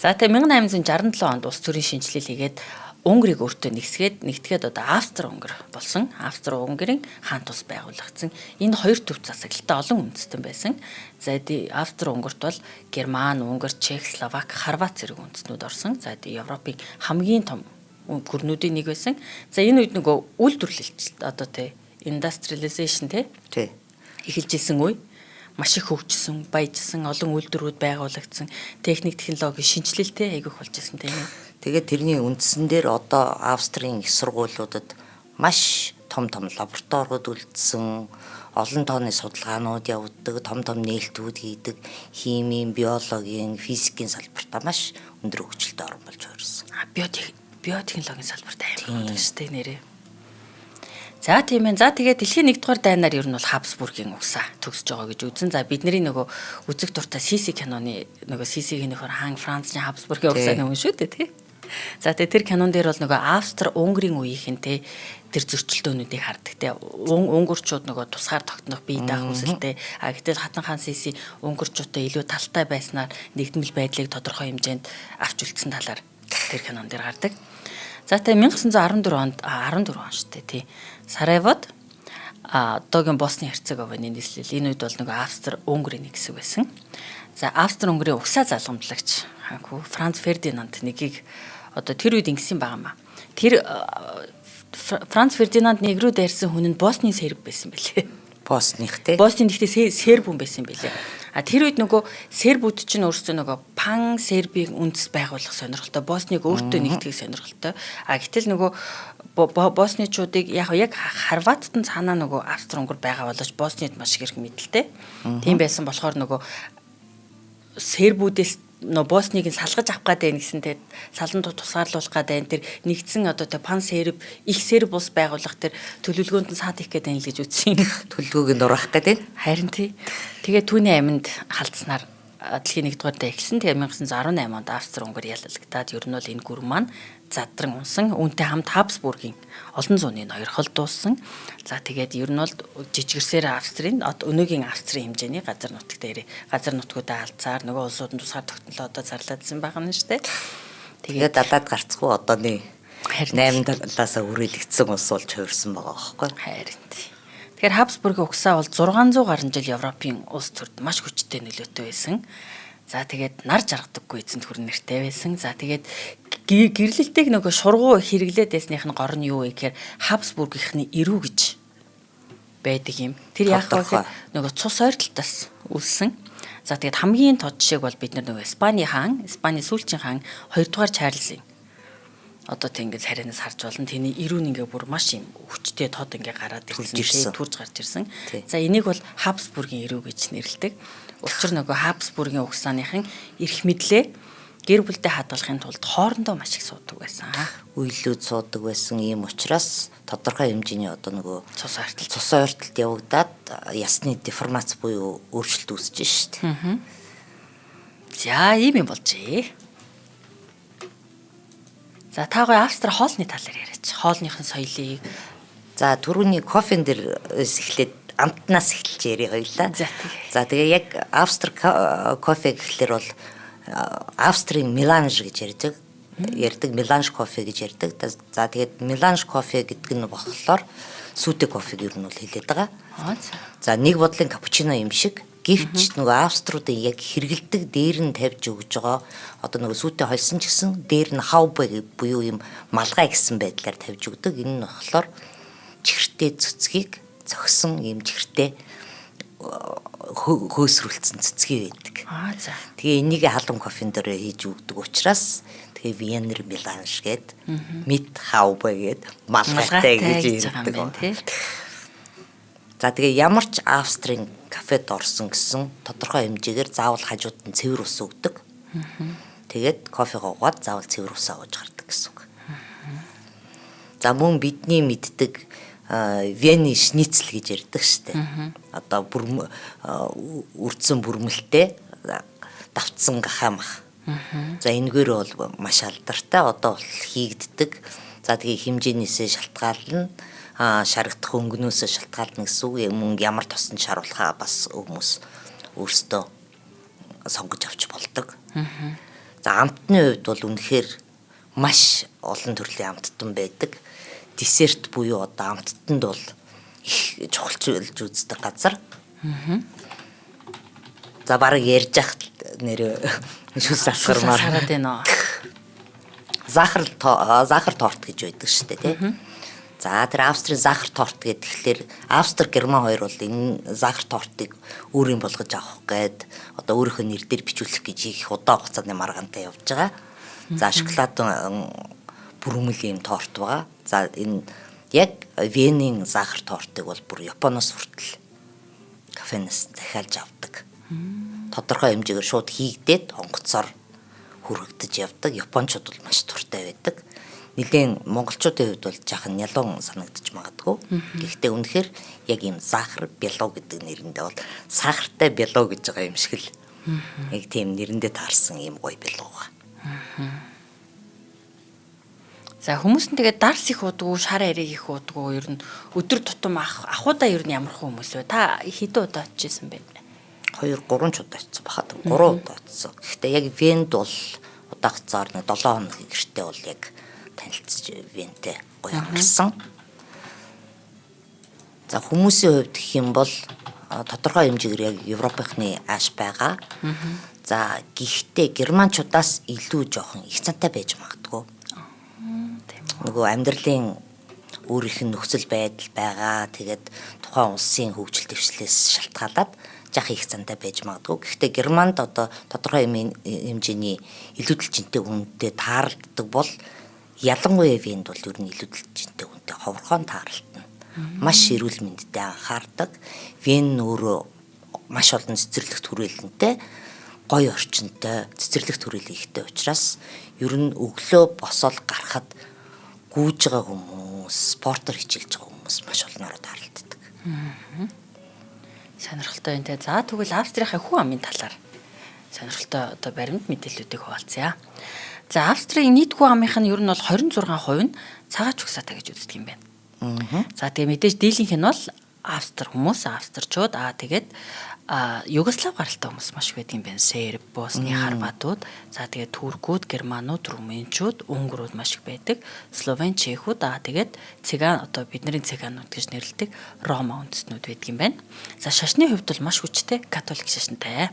За тэгээд 1867 онд улс төрийн шинжилэл хийгээд Унгарыг өөртөө нэгтгээд одоо Австро-Унгар болсон. Австро-Унгарийн хаан тус байгуулагдсан. Энэ хоёр төв засаглалтай олон үндэстэн байсан. За Австро-Унгарт бол Герман, Унгар, Чех, Словак, Хорват зэрэг үндэстнүүд орсон. За Европын хамгийн том гүрнүүдийн нэг байсан. За энэ үед нөгөө үйлдвэрлэлт одоо industrialization эхэлж исэн үе. Маш их хөгжсөн, баяжсан, олон үйлдвэрүүд байгуулагдсан, техник технологи шинжилэлтэй айгүйх болж исэн тийм ээ. Тэгээд тэрний үндсэн дээр одоо Австрийн их сургуулиудад маш том лабораториуд үлдсэн, олон тооны судалгаанууд явагддаг, том нээлтүүд хийдэг, химийн, биологийн, физикийн салбартаа маш өндөр хөгжилтэй орн болж хувирсан. Биотехнологийн салбарт амар байдаг шүү дээ нэрээ. За тийм ээ. За тэгээд дэлхийн 1 дугаар дайнаар ер нь бол Habsburg-ийн угсаа төгсөж байгаа гэж үзэн. За бидний нөгөө үзэг дуртай Сиси киноны нөгөө Сисигийн нөхөр хаан Францын Habsburg-ийн угсааны хүн шүү дээ тий. За тэгээд тэр кинон дээр бол нөгөө Австри-Унгарын үеийнхэн тий тэр зөрчилдөөнүүдийг хардаг тий. Унгарчууд нөгөө тусгаар тогтнох бие даах хүсэлтэй. Гэтэл Хатан хаан Сиси унгарчуудтай илүү талтай байснаар нэгдмэл байдлыг тодорхой хэмжээнд авч үлдсэн талаар тэр кинон дээр гардаг. За тэгээд 1914 он шүү дээ тий. Сараевод одоогийн Босни Херцеговины нийслэл энэ үед бол нөгөө Австри-Унгарын нэг хэсэг байсан. За Австри-Унгарын угсаа залгамжлагч Франц Фердинанд нэгийг одоо тэр үед ингэсэн байгаа маа. Тэр Франц Фердинанд нэг рүү дайрсан хүн нь Босны серб байсан байлээ. Босных тий. Босны гэхдээ серб хүн байсан байлээ. Тэр үед нөгөө сербүүд чинь өөрсдөө нөгөө пан сербийг үндэс байгуулах сонирхолтой, Босныг өөртөө нэгтгэх сонирхолтой. Гэтэл нөгөө босничуудыг яг Хорватт нь цаанаа нөгөө Австри-Унгар байгаа боловч Боснид маш их мэдэлтэй. Тийм байсан болохоор нөгөө сербүүдээс нөө Босныг нь салгаж авах гээд байна гэсэн тэгээд салантууд тусгаарлуулах гээд байна. Тэр нэгдсэн одоо тэг пан серб их серб улс байгуулах тэр төлөвлөгөөнд нь саад их гээд байна л гэж үзсэн. Төлөвлөгөөг нь ургах гээд байна. Харин тий. Тэгээд түүний аминд халдснаар дэлхийн 1-р дайнд эхэлсэн. Тэгээд 1918 онд Австри-Унгар ялалгадаад ер нь бол энэ гүр маань задран унсан. Үүнтэй хамт Хабсбургийн олон зууны ноёрхол дууссан. За тэгээд ер нь бол жижигэрсээр Австрийн өнөөгийн Австрийн хэмжээний газар нутгуудаа алцаар нөгөө улсууд нь тусгаар тогтнолоо одоо зарлаадсан байгаа нь шүү дээ. Тэгээд далаад гарцгүй одооны 8-7-аас үрэлэгдсэн улс болж хувирсан байгаа байхгүй. Харин тий. Тэгэхээр Хабсбургийн угсаа бол 600 гаруй жил Европын улс төрд маш хүчтэй нөлөөтэй байсан. За тэгээд нар жаргадаггүй эзэнт хөр нэртэй байсан. За тэгээд гэрлэлтийг нөгөө шургуу хэрэглээд байсных нь гор нь юу вэ гэхээр Хабсбургийнхны эрүү гэж байдаг юм. Тэр яах вэ гэхээр нөгөө цус ойртолтоос үлсэн. За тэгээд хамгийн тод жишээг бол бид нөгөө Испани сүүлчийн хаан 2-р Чарльзын одоо тийм ингээд царинаас харж болно. Тэний эрүү нь ингээ бүр маш юм хүчтэй тод ингээ гараад ирсэн. Турж гарч ирсэн. За энийг бол Хабсбургийн эрүү гэж нэрлэдэг. Учир нөгөө Хабсбургийн угсааныхын эрх мэдлээ гэр бүлдээ хадгалахын тулд хоорондоо маш их суудаг байсан. Үйлүүд суудаг байсан ийм учраас тодорхой хэмжээний одоо нөгөө цус ойртолт явагдаад ясны деформац буюу өөрчлөлт үүсэж шít. За ийм юм болжээ. За таагүй Австри хоолны талаар яриач. Хоолныхын соёлыг. За түрүүний кофен дээр эхлээд амтнаас эхэлж ярих хоёлаа. За тэгээ яг Австри кофе гэхэлэр бол Австрийн меланж гэж ярьдаг меланж кофе гэж ярьдаг. За тэгээд меланж кофе гэдэг нь болохоор сүйтэй кофег ер нь бол хэлээд байгаа. За нэг бодлын капучино юм шиг гэвч нөгөө авструудын яг хэрэгэлдэг дээр нь тавьж өгж байгаа одоо нөгөө сүйтэй холсон ч гэсэн дээр нь хаубэ буюу юм малгай гэсэн байдлаар тавьж өгдөг. Энэ нь болохоор чихэртэй цэцгийг зогсон юм чихэртэй хөөсрүүлсэн цэцгий байдаг. За. Тэгээ энийг халуун кофен дээр хийж өгдөг учраас тэгээ Венер меланж гээд мит хаубэ гээд малгайтай гэж ярьдаг. За тэгээ ямар ч Австрийн кафед орсон гэсэн тодорхой хэмжээгээр заавал хажууд нь цэвэр ус өгдөг. Тэгээд кофего угаад заавал цэвэр усаа ууж гардаг гэсэн үг. За мөн бидний мэддэг Вены шницл гэж ярьдаг штэ. Одоо үрдсэн бүрмэлтэй давтсан гахамах. За энэгээр бол маш алдартай одоо бол хийгддэг. За тэгээ хэмжээнээсээ шалтгаална. Шарагдах өнгөнөөсөө шалтгаална гэсэн үг. Мөн ямар тосон шаруулхаа бас хүмүүс өөрсдөө сонгож авч болдог. За амтны хувьд бол үнэхээр маш олон төрлийн амттан байдаг. Десерт буюу одоо амттанд бол их чухалчилж үздэг газар. За барыг ярьж явах нэр шүс асгармаар хараад байна. Захар торт гэж байдаг шүү дээ, тий. За тэр Австрийн захар торт гэхэлэр Австри Герман хоёр бол энэ захар тортыг өөрийн болгож авах гээд одоо өөрийнхөө нэр дээр бичүүлэх гэж их удаан хугацааны маргаантай явж байгаа. За шоколадын бүрмэлийн торт байгаа. За энэ яг Венийн захар тортыг бол бүр Японоос хүртэл кафенээс захиалж авдаг. Тодорхой хэмжээгээр шууд хийгдээд онгоцоор хүрэгдэж явдаг. Японочууд бол маш туртай байдаг. Нэгэн монголчуудын хувьд бол жаахан ялуун санагдаж магадгүй. Гэхдээ үнэхээр яг ийм сахар бялуу гэдэг нэрэндээ бол сахартай бялуу гэж байгаа юм шиг л. Яг тийм нэрэндээ таарсан ийм гоё бялуу байгаа. За хүмүүс нь тэгээд дарс их уудгүй, шар ариг их уудгүй, ер нь өдөр тутам ахуудаа ер нь ямар хүмүүс вэ? Та хэдэн удаа очижсэн бэ? 2-3 ч удаа очсон бахад. 3 удаа очсон. Гэхдээ яг Венд бол удаагцаар 7 хоног гэртээ бол яг танилцж Вентэй гоё амарсан. За хүмүүсийн хувьд гэх юм бол тодорхой хэмжээгээр яг Европынхны ааш байгаа. За гэхдээ германчуудаас илүү жоохон их цантай байж магадгүй. Нөгөө амьдралын өөрийнх нь нөхцөл байдал байгаа. Тэгээд тухайн улсын хөгжил дэвшлээс шалтгаалаад жах их цантай байж магадгүй. Гэхдээ Германд одоо тодорхой хэмжээний илүүдэл жинтэй үнэтэй тааралддаг бол ялангуяа Венд бол ер нь илүүдэл жинтэй үнэтэй ховорхон тааралдана. Маш эрүүл мэндэд анхаардаг. Вен өөрөө маш олон цэцэрлэгт хүрээлэнтэй. гоё орчинтой цэцэрлэг төрөл ихтэй учраас ер нь өглөө босоод гарахад гүйж байгаа хүмүүс, спортоор хичээлж байгаа хүмүүс маш олноор тааралддаг. Сонирхолтой энэ. За тэгвэл Австрийнхаа хүн амын талаар сонирхолтой одоо баримт мэдээллүүдийг хуваалцъя. За Австрийн нийт хүн амынх нь ер нь бол 26% нь цагаач угсаатай гэж үздэг юм байна. За тэгээ мэдээж дийлийнх нь бол Австри хүмүүс, австрчууд тэгээд Югослав гаралтай хүмүүс маш их байдаг юм байна. Серб, Босны, Хорватууд, за тэгээд туркууд, германууд, румынчууд, унгарууд маш их байдаг. Словен, чехүүд, тэгээд циган одоо бидний циганууд гэж нэрлэдэг Рома үндэстнүүд байдаг юм байна. За шашны хувьд бол маш хүчтэй католик шашинтай.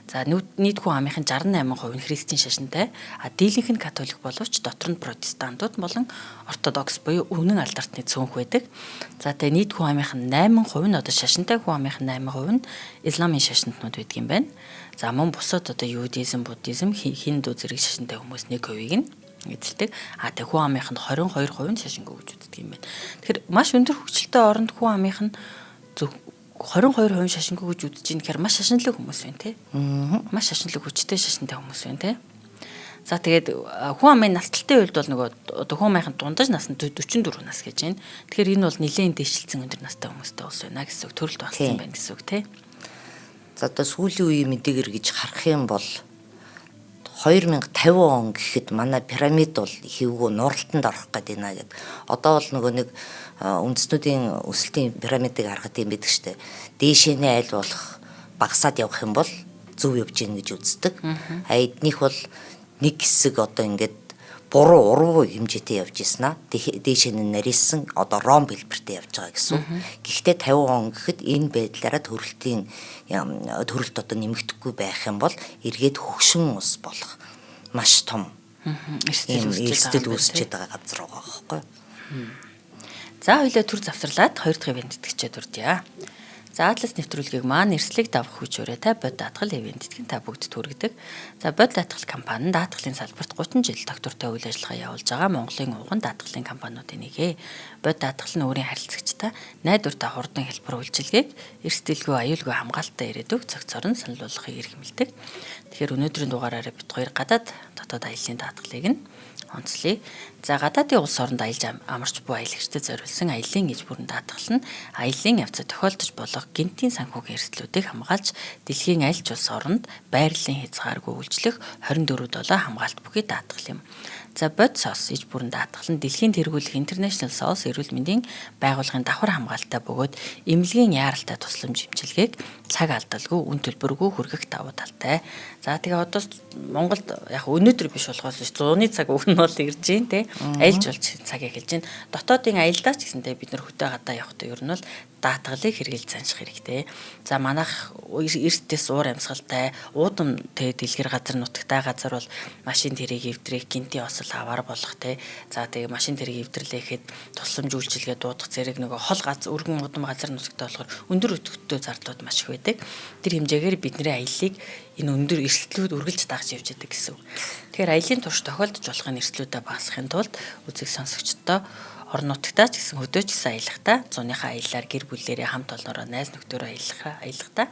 За нийт хүн амынх нь 68% нь христийн шашинтай. Дийлийнх нь католик боловч дотор нь протестантууд болон ортодокс буюу үнэн алдартны цөөнх байдаг. За тэгээ нийт хүн амынх нь 8% нь одоо шашинтай хүн амынх нь 8% нь исламын шашинтнууд байдаг юм байна. За мөн бусад одоо юудизм, буддизм, хинду зэрэг шашинтай хүмүүс 1%-ийг нь эзэлдэг. Тэгээ хүн амынх нь 22% нь шашингүй гэж үздэг юм байна. Тэгэхээр маш өндөр хөгжилтэй оронд хүн амынх нь 22% шашингүй гэж үзэж ийн гэхээр маш шашинлаг хүмүүс байна тий. Маш шашинлаг хүчтэй шашинтай хүмүүс байна тий. За тэгээд хүн амын налталтай үед бол нөгөө одоо хүн амынхын дундаж нас нь 44 нас гэж байна. Тэгэхээр энэ бол нэлээд дэвшилсэн өндөр настай хүмүүстэй улс байна гэсэн үг, төрөлд багтсан байна гэсэн үг тий. За одоо сүүлийн үеийн мэдээгээр гэж харах юм бол 2050 он гэхэд манай пирамид бол хөвгөө нуралтанд орох гэдэг нэ гэд. Одоо бол нөгөө нэг үндэстнүүдийн өсөлтийн пирамидыг харахад юм байдаг штэ. Дээшээ айл болох багасаад явах юм бол зөв явж гин гэж үздэг. Эднийх бол нэг хэсэг одоо ингээд буруу уруу хэмжээтэй явж ийснаа дээшээ нь нарийнсан одоо ром хэлбэртэй явж байгаа гэсэн. Гэхдээ 50 он гэхэд энэ байдлаараа төрөлт одоо нэмэгдэхгүй байх юм бол эргээд хөгшин ус болох маш том эрсдэл үүсчихэд байгаа газар байгаа байхгүй. За хоёлаа төр завсарлаад 2 дахь ивент тэтгэжээ дурдъя. За Атлас нэвтрүүлгийг маань эрслийг давах хүч өрөөтэй бод даатгал ивент тэтгэн та бүгд түргэдэг. За бод даатгал компани нь даатгалын салбарт 30 жил доктортой үйл ажиллагаа явуулж байгаа Монголын уган даатгалын компаниудын нэг. Бод даатгал нь өөрийн харилцагчтай найдвартай хурдан хэлбэр үйлчилгээг эрсдэлгүй аюулгүй хамгаалалттай ирээдүг цогцоор нь саналуулахыг эрхэмлэдэг. Тэгэхээр өнөөдрийн дугаараараа бид хоёр гадаад дотоод аяллаа даатгалыг нь онцлие. За гадаадын улс оронд аялж амарч буй аялагчдад зориулсан аяллаа иж бүрэн даатгал нь аяллаа явцад тохиолдож болох гинтийн санхүүгийн эрсдлүүдийг хамгаалж дэлхийн аль ч улс оронд байрлалын хязгааргүй үйлчлэх 24/7 хамгаалт бүхий даатгал юм. За бод сос иж бүрэн даатгал нь дэлхийн тэргүүлэх International SOS эрүүл мэндийн байгууллагын давхар хамгаалалттай бөгөөд эмнэлгийн яаралтай тусламж хэмжилгээг цаг алдалгүй үн төлбөргүй хүргэх давуу талтай. За тэгээ одоо Монголд яг өнөөдөр биш болохоос 100-ны цаг өгнө бол ирж гин те. Аялж болж цагийг хэлж гин. Дотоодын аялдаа ч гэсэнтэй бид нар хөтөө гадаа явахдаа ер нь бол даатгалыг хэрэгжилж занших хэрэгтэй. За манайх эрсдэс уур амьсгалтай уудам тэ дэлгэр газар нутагтай газар бол машин тэрийг эвдрэх гинтийн осол аваар болох те. За тэгээ машин тэрийг эвдэрлэхэд тусламж үйлчилгээ дуудах зэрэг нөгөө хол газар өргөн удам газар нутагтай болохоор өндөр өтөвтэй зардлууд маш их байдаг. Тэр хэмжээгээр бидний аяллыг энэ өндөр эрсдлүүд үргэлж дагж явж байдаг гэсэн үг. Тэгэхээр аялын турш тохиолдож болох эрсдлүүдэд багасгахын тулд үзэг сонсогчдоо орон нутагтаа ч гэсэн хөдөөж гэсэн аялахдаа зуныхаа аяллаар гэр бүлээрээ хамт олноороо найз нөхдөөрөө аялахдаа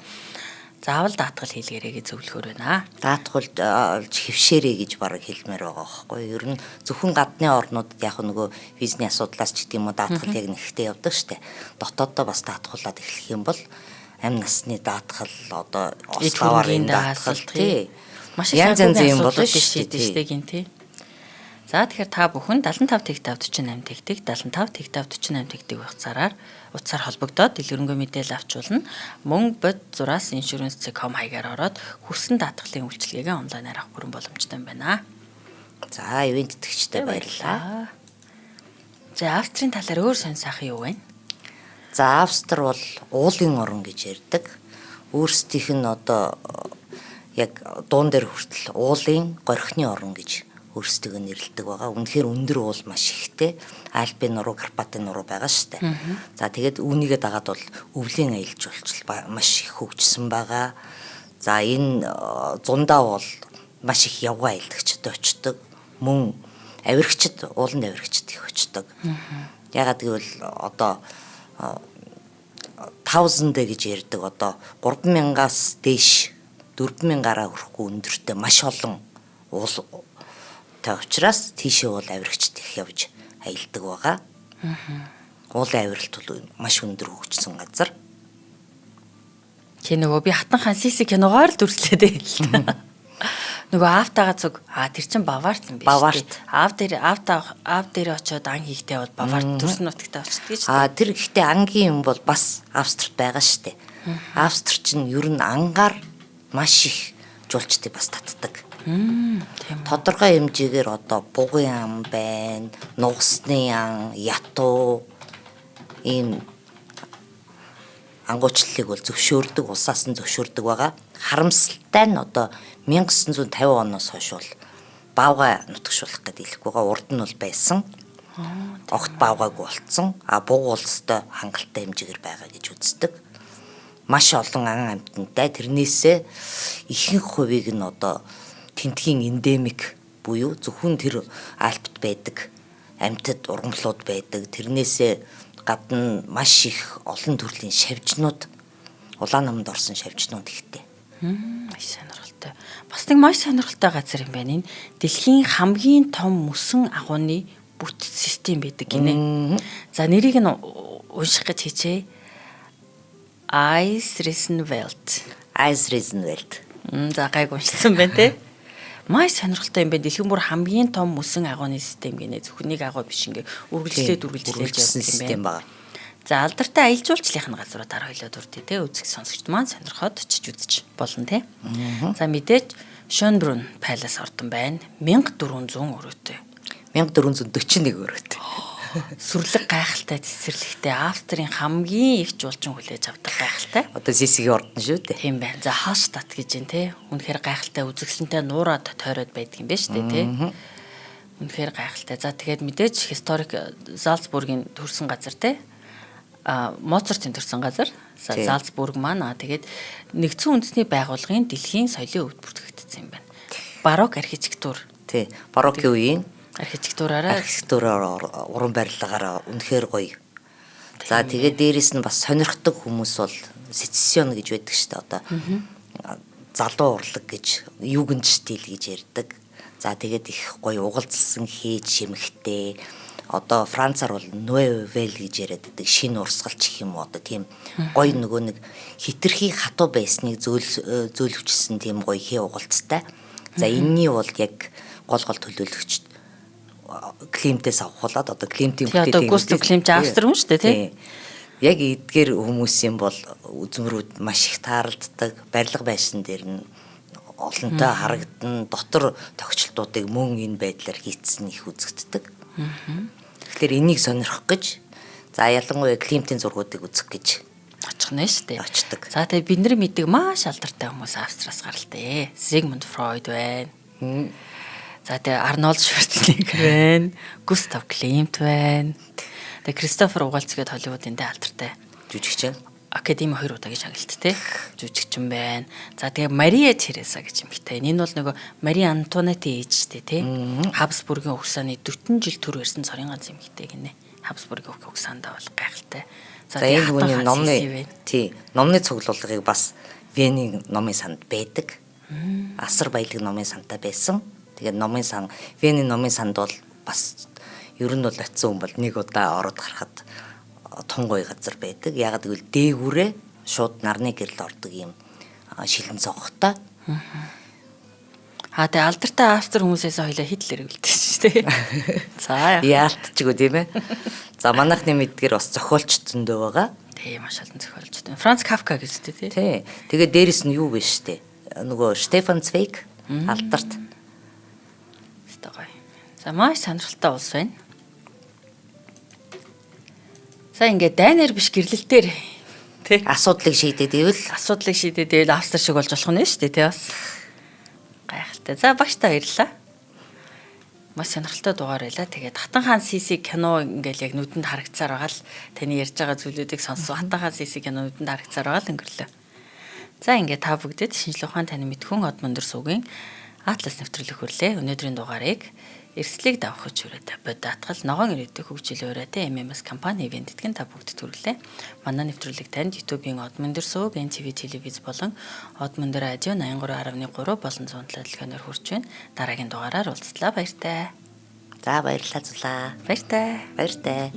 заавал даатгал хийлгээрэй гэж зөвлөхөр байна. Даатгалж хэвшээрэй гэж бараг хэлмээр байгаа байхгүй. Ер нь зөвхөн гадны орнуудад яг нөгөө визний асуудлаас ч гэдэг юм уу даатгал яг нэгтэй явдаг штэ. Дотооддоо бас даатгуулаад эхлэх юм бол амь насны даатгал одоо ославарын даатгал тий. Маш их янз янзын юм болно шүү дээ гин тий. За тэгэхээр та бүхэн 75 тэгтав 48 тэгтэг 75 тэгтав 48 тэгтэг утсаар холбогдоод дэлгэрэнгүй мэдээлэл авчулна. Мөн бод зураас insurance.com хаягаар ороод хүссэн даатгалын үйлчилгээгээ онлайнаар авах бүрэн боломжтой юм байна. За ивент тэтгэгчтэй баярлалаа. За Австрийн талаар өөр сонь сайхан юу вэ? За Австри бол уулын орн гэж ярьдаг. Өөрсдийнх нь одоо яг дуун дээр хүртэл уулын горхины орн гэж өөрсдөө нэрлэдэг байгаа. Үнэхээр өндөр уул маш ихтэй. Альпийн нуруу, Карпатын нуруу байгаа шүү дээ. За тэгээд үүнийгээ дагаад бол өвлийн аялал жуулчлал маш их хөгжсөн байгаа. За энэ зундаа бол маш их явган аялагчд очдог. Мөн авирагчд, ууланд авирагчд их очдог. Ягаад гэвэл одоо 1000 гэж ярьдаг одоо 3000-аас дээш 4000 гараа хүрэхгүй өндөртэй маш олон уултай учраас тийшээ уул авирагчд их явж аялдаг байгаа. Уулын авиралт бол маш өндөр хөгжсөн газар. Чи нөгөө би Хатан хаан Сиси киногоор л дүрслээд байл л. Нөгөө аавтайгаа зүг тэр чин Баварт юм биш үү? Баварт. Аав дээр очиод ан хийхдээ бол Баварт төрс нутагтаа очдөг гэж. Тэр ихтэй ангийн юм бол бас Австрид байгаа штэ. Австри чинь ер нь ангаар маш их жуулчдыг бас татдаг. Тийм. Тодорхой хэмжээгээр одоо бугын ам байна, нугасны ам, ятуу ийм ангуучлалыг бол зөвшөөрдөг, улсаас нь зөвшөөрдөг байгаа. Харамсалтай нь одоо 1950 оноос хойш бол баавга нутагшуулах гэдэг хэлэхгүй байгаа. Урд нь бол байсан. Огт баавгаагүй болцсон. Буг улстай хангалттай хэмжээгээр байгаа гэж үздэг. Маш олон ан амьтантай тэрнээсээ ихэнх хувийг нь одоо тентгийн эндемик буюу зөвхөн тэр Альпт байдаг амьтад ургамлууд байдаг. Тэрнээсээ гадна маш их олон төрлийн шавжнууд, улаан намд орсон шавжнууд ихтэй. Маш сонирхолтой. Бас нэг маш сонирхолтой газар юм байна. Энэ дэлхийн хамгийн том мөсөн агууны бүт систем байдаг гинэ. За нэрийг нь унших гэж хичээ. Eisriesenwald. За гайг уншсан байна те. Маш сонирхолтой юм байна. Дэлхийн бүр хамгийн том мөсөн агууны систем гинэ. Зөвхөн нэг агуу биш ингээ үргэлжлээд явдаг юм байна. За алдартай аялал жуулчлалын газруудаар хойлоо дурдъя те. Үзэх сонсогчд маань сонирхоод очиж үзэж болно те. За мэдээж Schönbrunn Palace ордон байна. 1400 өрөөтэй. 1441 өрөөтэй. Сүрлэг гайхалтай цэцэрлэгтэй Австрийн хамгийн их жуулчин хүлээж авдаг гайхалтай. Одоо Сисигийн ордон шүү дээ. Тийм байна. За Hallstatt гэж юм те. Үнэхээр гайхалтай үзэсгэлэнтэй нуураад тойроод байдаг юм байна шүү дээ те. Үнэхээр гайхалтай. За тэгээд мэдээж historic Salzburg-ийн төрсэн газар те. Моцартын төрсэн газар. Salzburg маань тэгээд нэгдсэн үндэсний байгууллагын дэлхийн соёлын өвд бүртгэгдсэн юм байна. Барок архитектур. Тий. Барокийн үеийн архитектураараа уран барилгаараа үнэхээр гоё. За тэгээд дээрэс нь бас сонирхдаг хүмүүс бол сецессион гэж байдаг шүү дээ одоо. Залуу урлаг гэж югэн стил гэж ярьдаг. За тэгээд их гоё угалзсан хийж шимэгтэй. Одоо Францаар бол Nouvelle гэж яриад байдаг. Шинэ урсгалч гэх юм уу одоо тийм гоё нөгөө нэг хитрхи хатуу байсныг зөөлөвчсөн тийм гоё хээ угалцтай. За энэний бол яг гол төлөөлөгч Климтээс авахулаад одоо Климтийн бүтээдэг. Одоо Густав Климт Австри хүн шүү дээ тий. Яг эдгээр хүмүүсийн бол үзмрүүд маш их тааралддаг. Барилга байшин дээр нь олонтой харагдана. Дотор тогтчлтуудыг мөн энэ байдлаар хийцсэн их үзэгддэг. Тэгэхээр энийг сонирхох гэж за ялангуяа Климтийн зургуудыг үзэх гэж очих нэ шүү дээ. Очдог. За тэгээ бид нар мэддэг маш алдартай хүмүүс Австриас гаралтай. Sigmund Freud байна. За тэгээ Арнольд Шварценеггер байна. Густав Климт байна. Тэгээ Кристофер Угалц гээд Холливуудын дэ алдартай жүжигчин. Академи 2 удаагийн шагналт те. Жүжигчин байна. За тэгээ Мария Тереса гэж эмэгтэй. Энэ бол нөгөө Мари Антуанетийн ээжтэй те. Хабсбургийн угсааны 40 жил төр ирсэн цорын ганц эмэгтэй гинэ. Хабсбургийн угсаандаа бол гайхалтай. За энэ хүний номны цуглуулгыг бас Венийн номын санд байдаг. Асар баялаг номын сантай байсан. Тэгээд номын сан Венийн номын санд бол бас ер нь бол очисон хүн бол нэг удаа ороод гарахад тун гоё газар байдаг. Ягаад гэвэл дээгүүрээ шууд нарны гэрэл ордог юм шилэн цогтой. Тэгээ алдартай Австри хүмүүсээс хоёлаа хитлэр үлдсэн шүү дээ. За яалтчгүй тийм ээ. За манайхны мэдгээр бас зохиолч зөндөө байгаа. Тийм маш олон зохиолч. Франц Кафка гэжтэй тий. Тий. Тэгээд дээрэс нь юу вэ штэ? Нөгөө Штефан Цвейг алдарт. За маш сонирхолтой улс байна. За ингээд дайнер биш гэрлэлтээр тий асуудлыг шийдээд ивэл Австри шиг болж болох нь шүү дээ тий бас. Гайхалтай. За багштай баярлалаа. Маш сонирхолтой дугаар байлаа. Тэгээд Хатан хаан Сиси кино ингээл яг нүдэнд харагцсаар байгаа л таны ярьж байгаа зүйлүүдийг сонссон. Хатан хаан Сиси кино нүдэнд харагцсаар байгаа л өнгөрлөө. За ингээд та бүгдэд шинжлэх ухаан таны мэдхүн од мөндөр сүүгийн Атлас нэвтрүүлэг хөрлөө. Өнөөдрийн дугаарыг Эрсдлийг давах хүчрээд бодатгал ногоон ирээдүйг хөгжил өрөөтэй MMS компани ивент гэдгийг та бүгд төрүүлээ. Манай нэвтрүүлэг танд YouTube-ийн Од Мөндөр сувг, NTV телевиз болон Од Мөндөр радио 83.3 болон 107 дэлгэнээр хүрч байна. Дараагийн дугаараар уулзлаа, баяртай. За баярлалаа зулаа. Баяртай. Баяртай.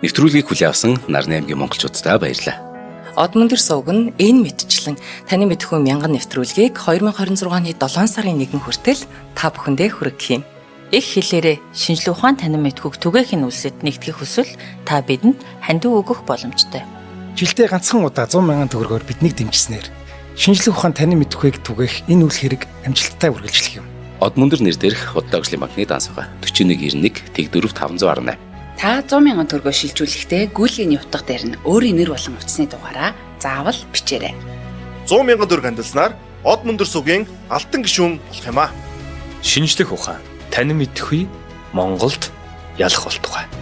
Нэвтрүүлгийг хүлээн авсан Нарны аймгийн монголчуудтай баярлалаа. Од Мөндөр сувг нь энэ мэдчлэн таны мэдхүйн мянган нэвтрүүлгийг 2026 оны 7 сарын 1 хүртэл та бүхэндээ хүргэх юм. Их хэлээрээ шинжлэх ухаан танин мэдхүйг түгээхийн үлсэд нэгтгэх хүсвэл та бидэнд хандив өгөх боломжтой. Жилдээ ганцхан удаа 100,000 төгрөгөөр биднийг дэмжснээр шинжлэх ухаан танин мэдхүйг түгээх энэ үйл хэрэг амжилттай үргэлжлэх юм. Од Мөндөр нэр дээрх Удаагшлын банкны дансгаа 4191 Тэг 4518. Та 100,000 төгрөгөөр шилжүүлэхдээ гүйлгээний утга дээр нь өөрийн нэр болон утасны дугаараа заавал бичээрэй. 100,000 төгрөг хандалснаар Од Мөндөр сувгийн алтан гишүүн болох юм а. Шинжлэх ухаан танин мэдхгүй Монголд ялах болтугай.